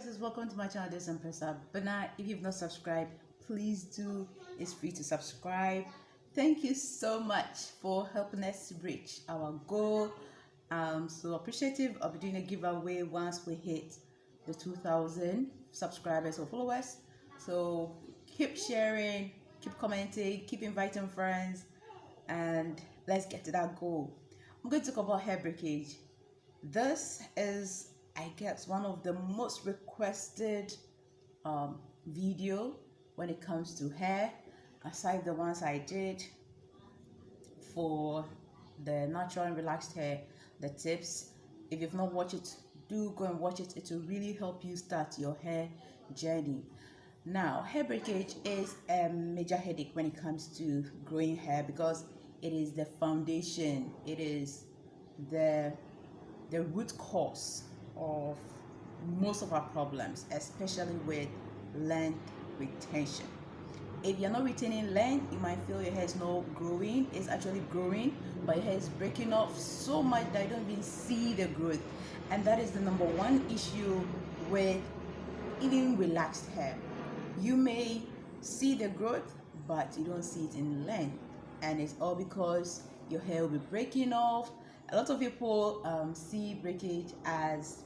Guys, welcome to my channel. This is Empressa Bana. If you've not subscribed, please do. It's free to subscribe. Thank you so much for helping us reach our goal. So appreciative. I'll be doing a giveaway once we hit the 2,000 subscribers or followers. So keep sharing, keep commenting, keep inviting friends, and let's get to that goal. I'm going to talk about hair breakage. This is, I guess, one of the most requested video when it comes to hair, aside the ones I did for the natural and relaxed hair, the tips. If you've not watched it, do go and watch it. It will really help you start your hair journey. Now, hair breakage is a major headache when it comes to growing hair because it is the foundation. It is the root cause of most of our problems, especially with length retention. If you're not retaining length, you might feel your hair is not growing. It's actually growing, but your hair is breaking off so much that you don't even see the growth. And that is the number one issue with even relaxed hair. You may see the growth, but you don't see it in length. And it's all because your hair will be breaking off. A lot of people see breakage as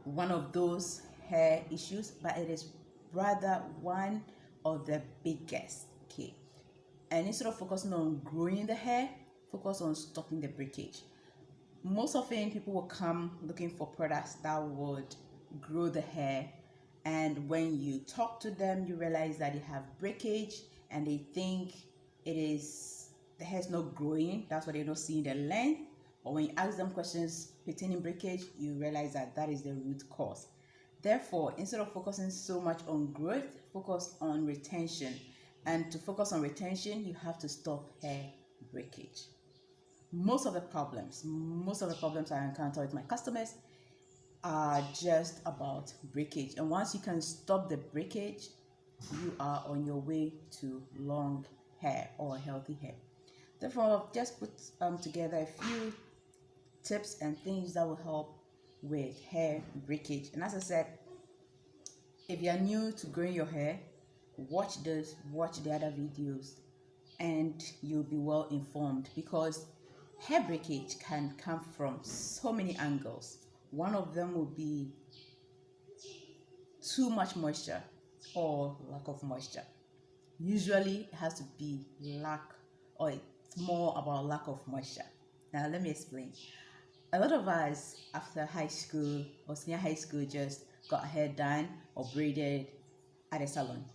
one of those hair issues, but it is rather one of the biggest. Okay, and instead of focusing on growing the hair, focus on stopping the breakage. Most often people will come looking for products that would grow the hair, and when you talk to them, you realize that they have breakage and they think it is the hair is not growing. That's why they're not seeing the length. But when you ask them questions pertaining breakage, you realize that that is the root cause. Therefore, instead of focusing so much on growth, focus on retention. And to focus on retention, you have to stop hair breakage. Most of the problems I encounter with my customers are just about breakage. And once you can stop the breakage, you are on your way to long hair or healthy hair. Therefore, I've just put together a few tips and things that will help with hair breakage. And as I said, if you are new to growing your hair, watch the other videos and you'll be well informed, because hair breakage can come from so many angles. One of them will be too much moisture or lack of moisture. Usually it has to be it's more about lack of moisture. Now let me explain. A lot of us after high school or senior high school just got our hair done or braided at a salon.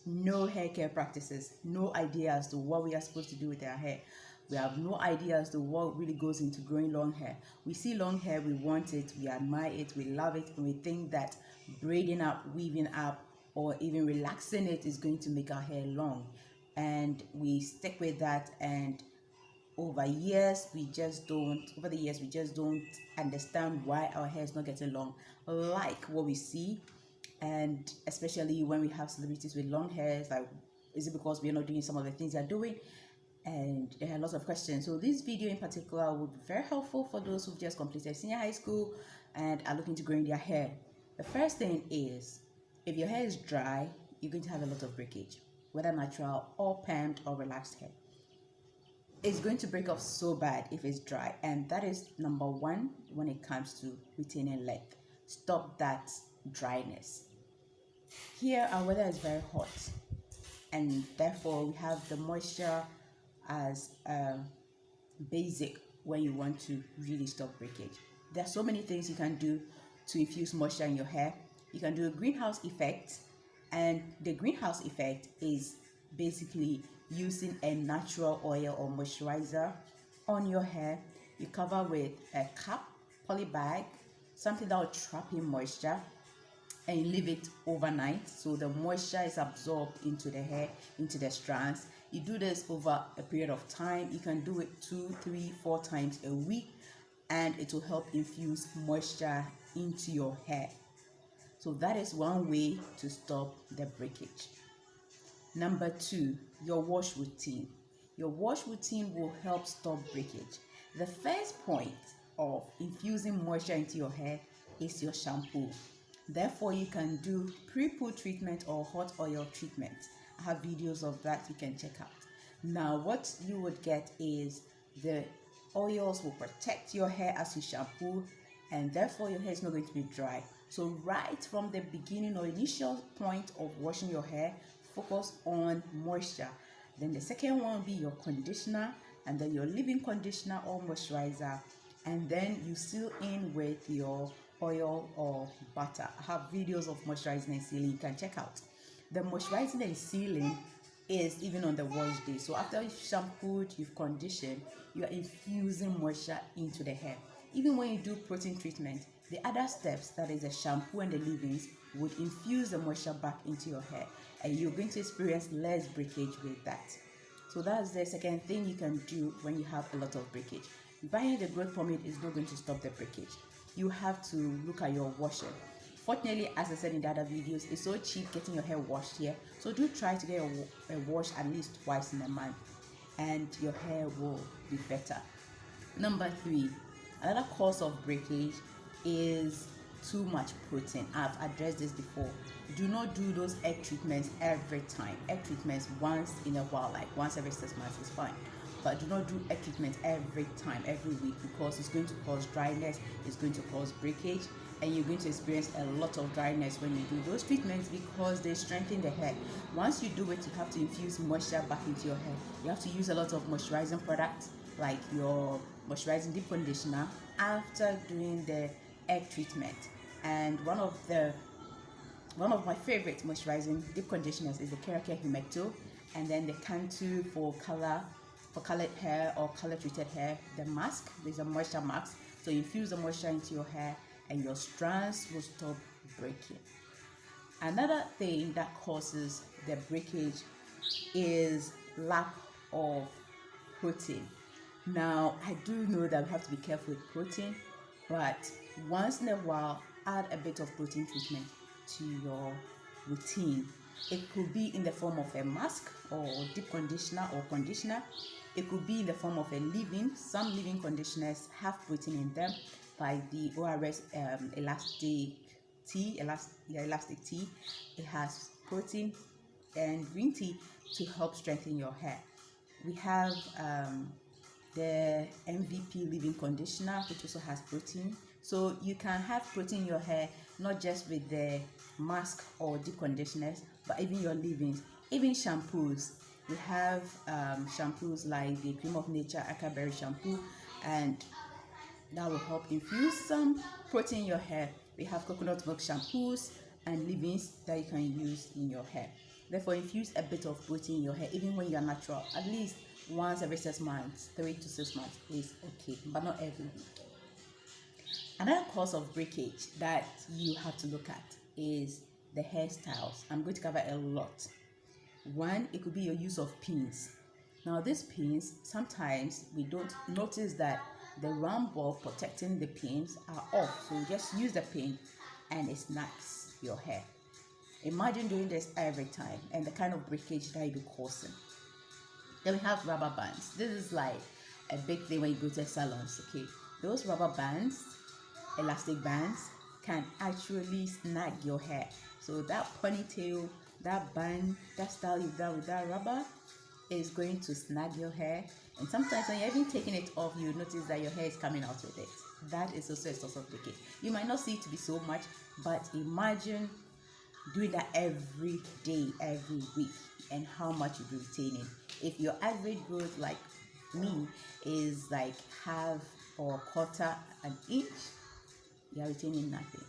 No hair care practices, no idea as to what we are supposed to do with our hair. We have no idea as to what really goes into growing long hair. We see long hair, we want it, we admire it, we love it, and we think that braiding up, weaving up, or even relaxing it is going to make our hair long. And we stick with that, and over the years we just don't understand why our hair is not getting long like what we see. And especially when we have celebrities with long hair, like, is it because we're not doing some of the things they're doing? And there are lots of questions. So this video in particular would be very helpful for those who've just completed senior high school and are looking to grow in their hair. The first thing is, if your hair is dry, you're going to have a lot of breakage, whether natural or permed or relaxed hair. It's going to break off so bad if it's dry, and that is number one when it comes to retaining length. Stop that dryness. Here our weather is very hot, and therefore we have the moisture as basic when you want to really stop breakage. There are so many things you can do to infuse moisture in your hair. You can do a greenhouse effect, and the greenhouse effect is basically using a natural oil or moisturizer on your hair. You cover with a cap, poly bag, something that will trap in moisture, and you leave it overnight so the moisture is absorbed into the hair, into the strands. You do this over a period of time. You can do it 2, 3, 4 times a week, and it will help infuse moisture into your hair. So that is one way to stop the breakage. Number 2, your wash routine. Your wash routine will help stop breakage. The first point of infusing moisture into your hair is your shampoo. Therefore, you can do pre-poo treatment or hot oil treatment. I have videos of that you can check out. Now, what you would get is the oils will protect your hair as you shampoo, and therefore your hair is not going to be dry. So right from the beginning or initial point of washing your hair, focus on moisture. Then the second one will be your conditioner, and then your leave-in conditioner or moisturizer, and then you seal in with your oil or butter. I have videos of moisturizing and sealing you can check out. The moisturizing and sealing is even on the wash day. So after you've shampooed, you've conditioned, you are infusing moisture into the hair. Even when you do protein treatment, the other steps, that is the shampoo and the leave-ins, would infuse the moisture back into your hair, and you're going to experience less breakage with that. So that's the second thing you can do when you have a lot of breakage. Buying the growth pomade is not going to stop the breakage. You have to look at your washing. Fortunately, as I said in the other videos, it's so cheap getting your hair washed here. So do try to get a wash at least twice in a month, and your hair will be better. Number 3, another cause of breakage is too much protein. I've addressed this before. Do not do those egg treatments every time. Egg treatments once in a while, like once every 6 months is fine. But do not do egg treatment every time, every week, because it's going to cause dryness, it's going to cause breakage, and you're going to experience a lot of dryness when you do those treatments because they strengthen the hair. Once you do it, you have to infuse moisture back into your hair. You have to use a lot of moisturizing products like your moisturizing deep conditioner after doing the egg treatment. And one of my favorite moisturizing deep conditioners is the Kerakia Humecto, and then the Cantu for colored hair or color treated hair. The mask, there's a moisture mask, so you infuse the moisture into your hair and your strands will stop breaking. Another thing that causes the breakage is lack of protein. Now, I do know that we have to be careful with protein, but once in a while, add a bit of protein treatment to your routine. It could be in the form of a mask or deep conditioner or conditioner. It could be in the form of a leave-in. Some leave-in conditioners have protein in them, like the ORS elastic tea. It has protein and green tea to help strengthen your hair. We have the MVP leave-in conditioner, which also has protein. So you can have protein in your hair, not just with the mask or deep conditioners, but even your leave-ins, even shampoos. We have shampoos like the Cream of Nature Acaberry shampoo, and that will help infuse some protein in your hair. We have coconut milk shampoos and leave-ins that you can use in your hair. Therefore, infuse a bit of protein in your hair even when you are natural. At least once every 6 months, 3 to 6 months is okay, but not every week. Another cause of breakage that you have to look at is the hairstyles. I'm going to cover a lot. One, it could be your use of pins. Now, these pins, sometimes we don't notice that the round ball protecting the pins are off. So you just use the pin and it snaps your hair. Imagine doing this every time and the kind of breakage that you'll be causing. Then we have rubber bands. This is like a big thing when you go to salons, okay? Those rubber bands, elastic bands, can actually snag your hair. So that ponytail, that band, that style you've done with that rubber is going to snag your hair. And sometimes when you're even taking it off, you notice that your hair is coming out with it. That is also a source of breakage. You might not see it to be so much, but imagine doing that every day, every week, and how much you'll be retaining. If your average growth, like me, is like half or quarter an inch, you're retaining nothing.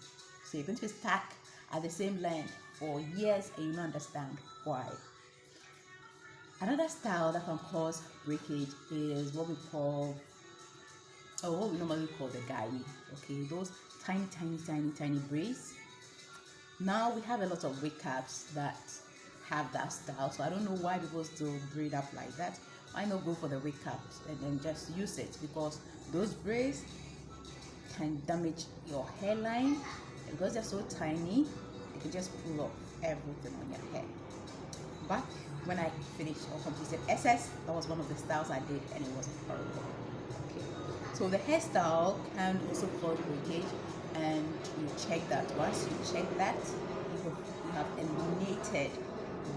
So you're going to be stuck at the same length for years and you don't understand why. Another style that can cause breakage is what we normally call the gari. Okay, those tiny braids. Now we have a lot of wig caps that have that style, so I don't know why people still braid up like that. Why not go for the wig caps and then just use it, because those braids can damage your hairline, and because they're so tiny, you can just pull off everything on your hair. But when I finished or completed SS, that was one of the styles I did, and it was horrible. Okay, so the hairstyle can also cause breakage, and you check that. Once you check that, you have eliminated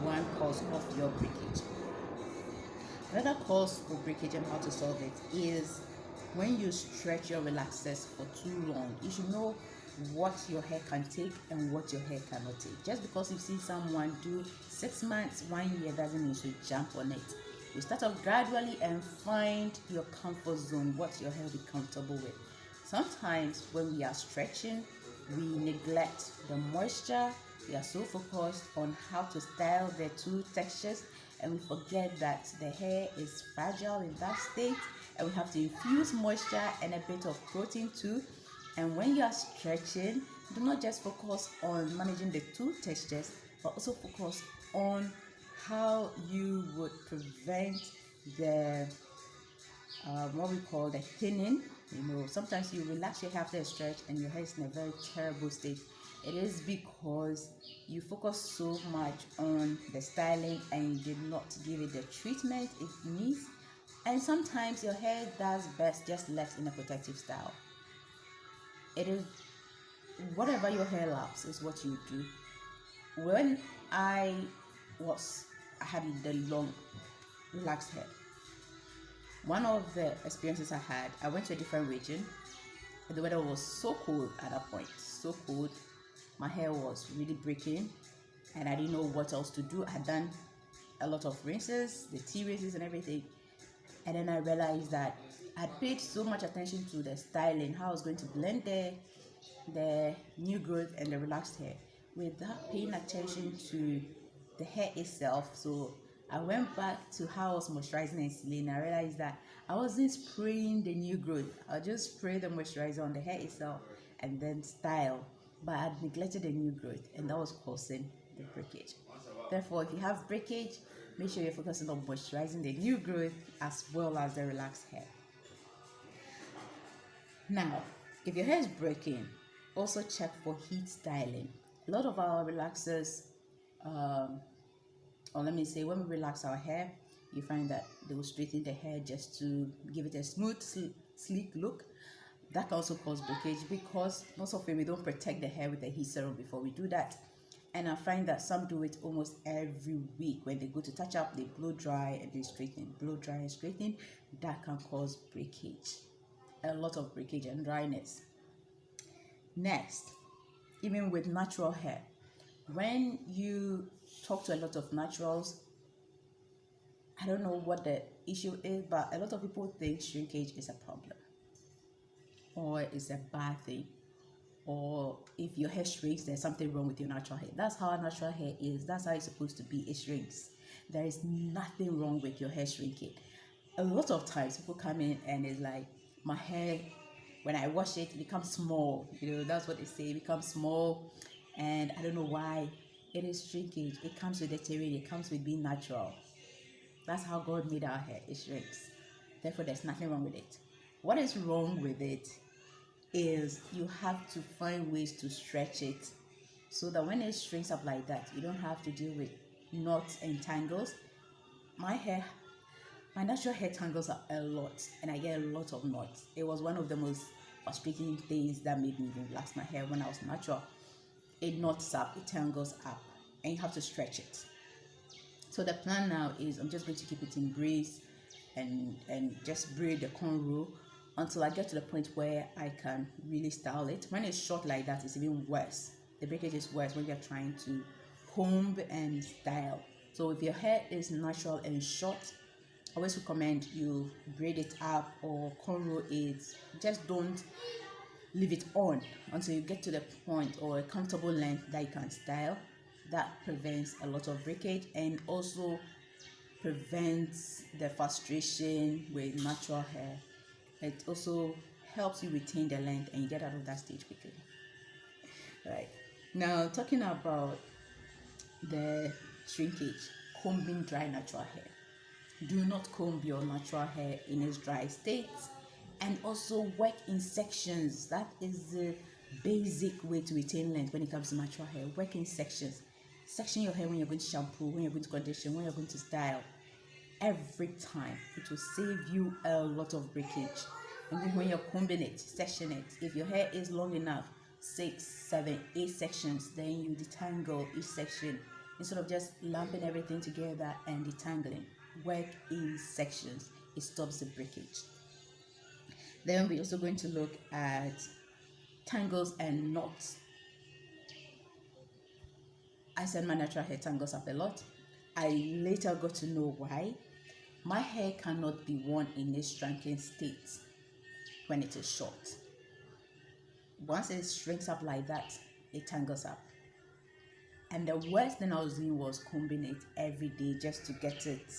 one cause of your breakage. Another cause for breakage and how to solve it is when you stretch your relaxers for too long. You should know what your hair can take and what your hair cannot take. Just because you see someone do 6 months, 1 year doesn't mean you should jump on it. You start off gradually and find your comfort zone, what your hair will be comfortable with. Sometimes when we are stretching, we neglect the moisture. We are so focused on how to style the two textures, and we forget that the hair is fragile in that state, and we have to infuse moisture and a bit of protein too. And when you are stretching, do not just focus on managing the two textures, but also focus on how you would prevent the what we call the thinning. Sometimes you relax your hair after a stretch and your hair is in a very terrible state. It is because you focus so much on the styling and you did not give it the treatment it needs. And sometimes your hair does best just left in a protective style. It is whatever your hair loves is what you do. When I had the long relaxed hair, one of the experiences I had, I went to a different region. The weather was so cold at that point, so cold. My hair was really breaking and I didn't know what else to do. I had done a lot of rinses, the tea rinses and everything. And then I realized that I'd paid so much attention to the styling, how I was going to blend the new growth and the relaxed hair without paying attention to the hair itself. So I went back to how I was moisturizing and sealing. I realized that I wasn't spraying the new growth. I just spray the moisturizer on the hair itself and then style. But I had neglected the new growth, and that was causing the breakage. Therefore, if you have breakage, make sure you're focusing on moisturizing the new growth as well as the relaxed hair. Now, if your hair is breaking, also check for heat styling. A lot of our relaxers, or let me say, when we relax our hair, you find that they will straighten the hair just to give it a smooth, sleek look. That can also cause breakage because most of it we don't protect the hair with a heat serum before we do that. And I find that some do it almost every week. When they go to touch up, they blow dry and they straighten, blow dry and straighten. That can cause breakage, a lot of breakage and dryness. Next, even with natural hair, when you talk to a lot of naturals, I don't know what the issue is, but a lot of people think shrinkage is a problem or it's a bad thing, or if your hair shrinks, there's something wrong with your natural hair. That's how natural hair is. That's how it's supposed to be. It shrinks. There is nothing wrong with your hair shrinking. A lot of times people come in and it's like, my hair, when I wash it, it becomes small. That's what they say, it becomes small, and I don't know why. It is shrinkage. It comes with the terrain. It comes with being natural. That's how God made our hair. It shrinks. Therefore, there's nothing wrong with it. What is wrong with it is you have to find ways to stretch it so that when it shrinks up like that, you don't have to deal with knots and tangles. My natural hair tangles are a lot, and I get a lot of knots. It was one of the most frustrating things that made me even relax my hair when I was natural. It knots up, it tangles up, and you have to stretch it. So the plan now is I'm just going to keep it in braids and just braid the cornrow until I get to the point where I can really style it. When it's short like that, it's even worse. The breakage is worse when you're trying to comb and style. So if your hair is natural and short, I always recommend you braid it up or cornrow it. Just don't leave it on until you get to the point or a comfortable length that you can style. That prevents a lot of breakage and also prevents the frustration with natural hair. It also helps you retain the length and you get out of that stage quickly. Right. Now, talking about the shrinkage, combing dry natural hair. Do not comb your natural hair in its dry state, and also work in sections. That is the basic way to retain length when it comes to natural hair. Work in sections. Section your hair when you're going to shampoo, when you're going to condition, when you're going to style. Every time it will save you a lot of breakage. And then when you're combing it, section it. If your hair is long enough, 6, 7, 8 sections, then you detangle each section instead of just lumping everything together and detangling. Work in sections, it stops the breakage. Then we're also going to look at tangles and knots. I said my natural hair tangles up a lot. I later got to know why. My hair cannot be worn in a shrinking state when it is short. Once it shrinks up like that, it tangles up. And the worst thing I was doing was combing it every day just to get it,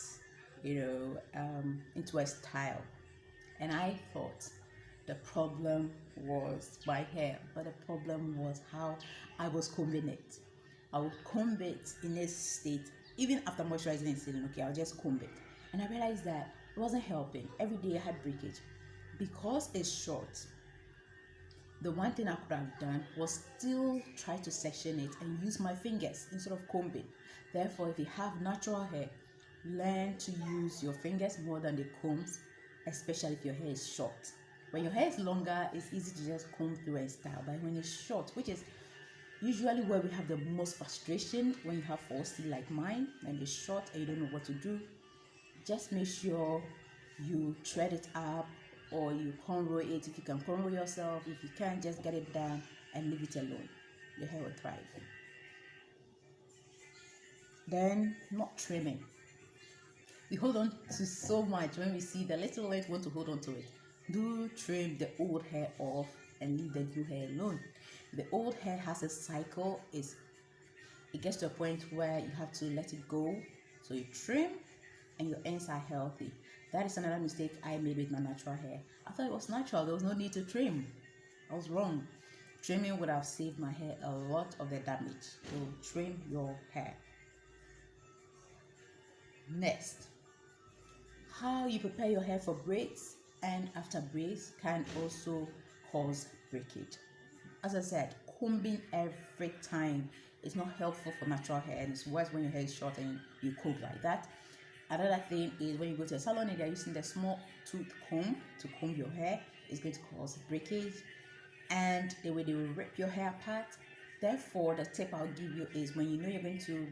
into a style. And I thought the problem was my hair, but the problem was how I was combing it. I would comb it in a state, even after moisturizing and saying, okay, I'll just comb it. And I realized that it wasn't helping. Every day I had breakage. Because it's short, the one thing I could have done was still try to section it and use my fingers instead of combing. Therefore, if you have natural hair, learn to use your fingers more than the combs, especially if your hair is short. When your hair is longer, it's easy to just comb through and style. But when it's short, which is usually where we have the most frustration, when you have falsity like mine and it's short and you don't know what to do, just make sure you thread it up or you cornrow it. If you can cornrow yourself, if you can't, just get it done and leave it alone. Your hair will thrive. Then, not trimming. We hold on to so much when we see the little length, want to hold on to it. Do trim the old hair off and leave the new hair alone. The old hair has a cycle. It gets to a point where you have to let it go. So you trim and your ends are healthy. That is another mistake I made with my natural hair. I thought it was natural. There was no need to trim. I was wrong. Trimming would have saved my hair a lot of the damage. So trim your hair. Next, how you prepare your hair for braids and after braids can also cause breakage. As I said, combing every time is not helpful for natural hair, and it's worse when your hair is short and you comb like that. Another thing is when you go to a salon and they're using the small tooth comb to comb your hair, it's going to cause breakage, and the way they will rip your hair apart. Therefore, the tip I'll give you is when you know you're going to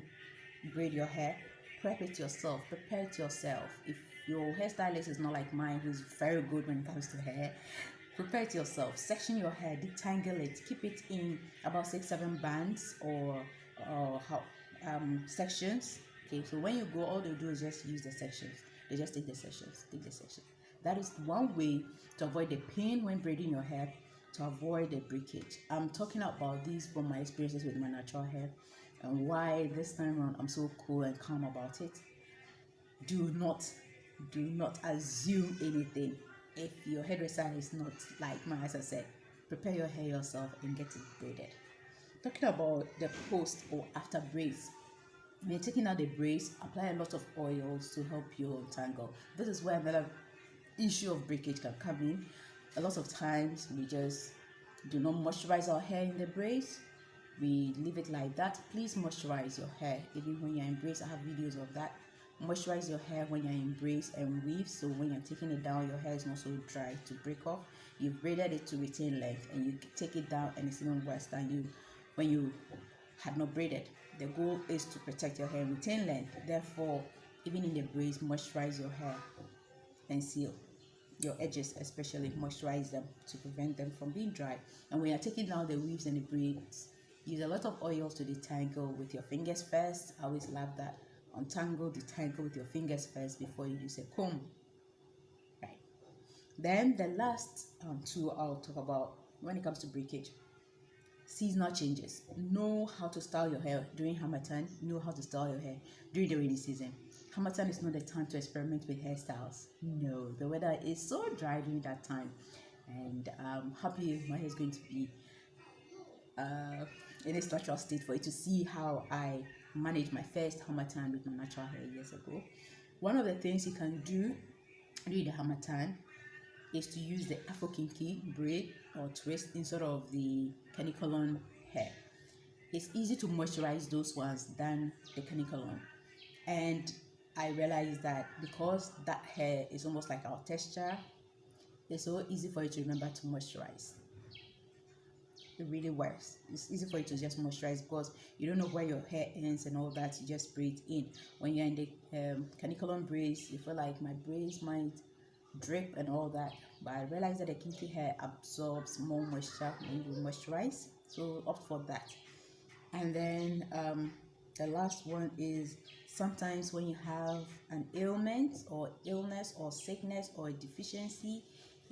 braid your hair, prep it yourself, prepare it yourself. If your hairstylist is not like mine, who's very good when it comes to hair, prepare it yourself. Section your hair, detangle it, keep it in about 6-7 bands or sections. Okay, so when you go, all they do is just use the sections. They just take the sections. That is one way to avoid the pain when braiding your hair, to avoid the breakage. I'm talking about these from my experiences with my natural hair and why this time around I'm so cool and calm about it. Do not assume anything. If your hairdresser is not like mine, as I said, prepare your hair yourself and get it braided. Talking about the post or after braids. When you're taking out the braids, apply a lot of oils to help you untangle. This is where another issue of breakage can come in. A lot of times we just do not moisturize our hair in the braids. We leave it like that. Please moisturize your hair even when you're in braids. I have videos of that. Moisturize your hair when you're in braids and weaves, so when you're taking it down, your hair is not so dry to break off. You've braided it to retain length and you take it down and it's even worse than when you had not braided. The goal is to protect your hair and retain length. Therefore, even in the braids, moisturize your hair and seal your edges, especially moisturize them to prevent them from being dry. And when you're taking down the weaves and the braids, use a lot of oils to detangle with your fingers first. I always love that. Untangle, detangle with your fingers first before you use a comb. Right. Then the last two I'll talk about when it comes to breakage. Seasonal changes. Know how to style your hair during Harmattan. Know how to style your hair during the rainy season. Harmattan is not the time to experiment with hairstyles. No, the weather is so dry during that time, and I'm happy my hair is going to be in its natural state for you to see how I managed my first Harmattan with my natural hair years ago. One of the things you can do during the Harmattan is to use the Afro Kinky braid or twist instead of the canicolon hair. It's easy to moisturize those ones than the canicolon, and I realized that because that hair is almost like our texture, it's so easy for you to remember to moisturize. it really works. It's easy for you to just moisturize because you don't know where your hair ends and all that. You just spray it in. When you're in the caniculum braids, you feel like my braids might drip and all that, but I realized that the kinky hair absorbs more moisture when you moisturize, so opt for that. And then the last one is sometimes when you have an ailment or illness or sickness or a deficiency,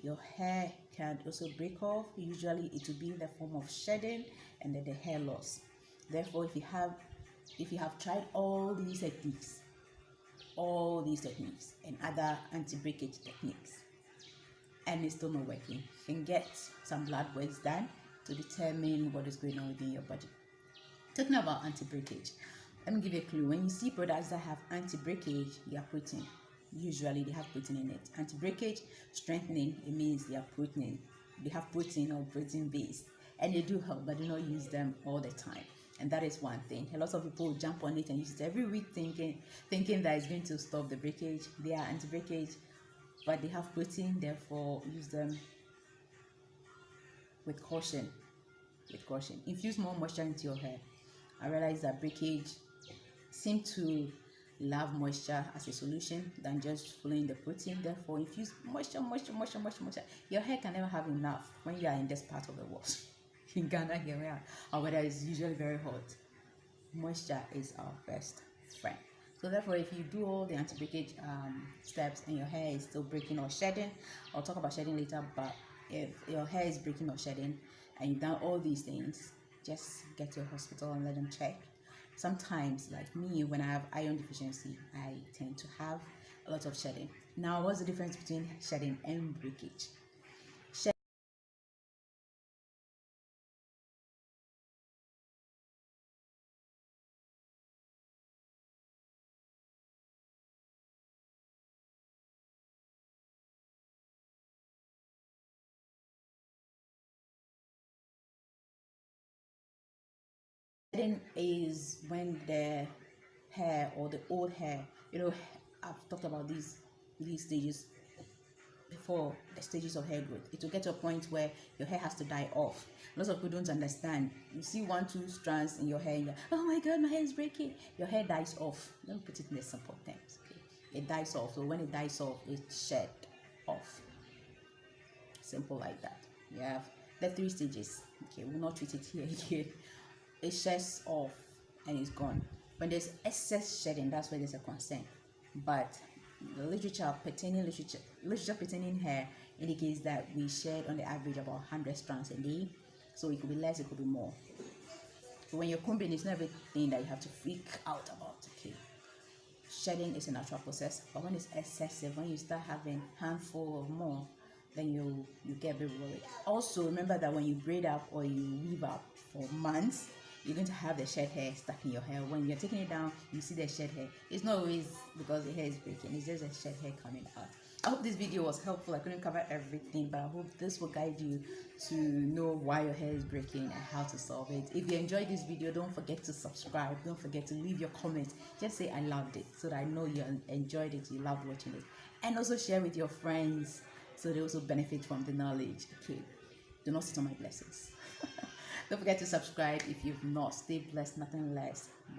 your hair can also break off. Usually it will be in the form of shedding and then the hair loss. Therefore, if you have tried all these techniques and other anti-breakage techniques and it's still not working, you can get some blood works done to determine what is going on within your body. Talking about anti-breakage, let me give you a clue. When you see products that have anti-breakage, they are protein. Usually they have protein in it. Anti-breakage, strengthening, it means they are protein. They have protein or protein based, and they do help, but do not use them all the time. And that is one thing. A lot of people jump on it and use it every week thinking that it's going to stop the breakage. They are anti-breakage, but they have protein, therefore use them with caution. Infuse more moisture into your hair. I realize that breakage seem to love moisture as a solution than just following the protein. Therefore, infuse moisture. Your hair can never have enough when you are in this part of the world. In Ghana here we are, or whether it's usually very hot. Moisture is our best friend. So therefore, if you do all the anti-breakage steps and your hair is still breaking or shedding, I'll talk about shedding later, but if your hair is breaking or shedding and you've done all these things, just get to a hospital and let them check. Sometimes, like me, when I have iron deficiency, I tend to have a lot of shedding. Now, what's the difference between shedding and breakage? Shedding is when the hair or the old hair, I've talked about these stages before, the stages of hair growth. It will get to a point where your hair has to die off. Lots of people don't understand. You see 1-2 strands in your hair and you're, oh my god, my hair is breaking. Your hair dies off. Let me put it in the simple terms. Okay? It dies off. So when it dies off, it's shed off. Simple like that. You have the 3 stages. Okay, we'll not treat it here again. It sheds off and it's gone. When there's excess shedding, that's where there's a concern. But the literature pertaining hair indicates that we shed on the average about 100 strands a day. So it could be less, it could be more. So when you're combing, it's not everything that you have to freak out about. Okay, shedding is a natural process, but when it's excessive, when you start having handful or more, then you get a bit worried. Also, remember that when you braid up or you weave up for months, you're going to have the shed hair stuck in your hair. When you're taking it down, you see the shed hair. It's not always because the hair is breaking, it's just a shed hair coming out. I hope this video was helpful. I couldn't cover everything, but I hope this will guide you to know why your hair is breaking and how to solve it. If you enjoyed this video, don't forget to subscribe. Don't forget to leave your comments. Just say I loved it so that I know you enjoyed it, you loved watching it. And also share with your friends so they also benefit from the knowledge. Okay, do not sit on my blessings. Don't forget to subscribe if you've not. Stay blessed, nothing less. Bye.